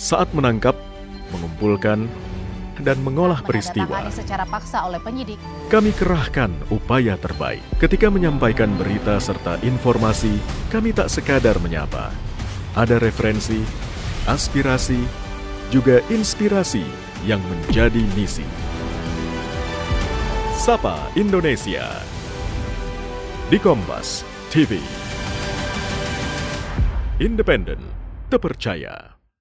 Saat menangkap, mengumpulkan, dan mengolah peristiwa, secara paksa oleh penyidik, kami kerahkan upaya terbaik. Ketika menyampaikan berita serta informasi, kami tak sekadar menyapa. Ada referensi, aspirasi, juga inspirasi yang menjadi misi. Sapa Indonesia di Kompas TV. Independen, terpercaya.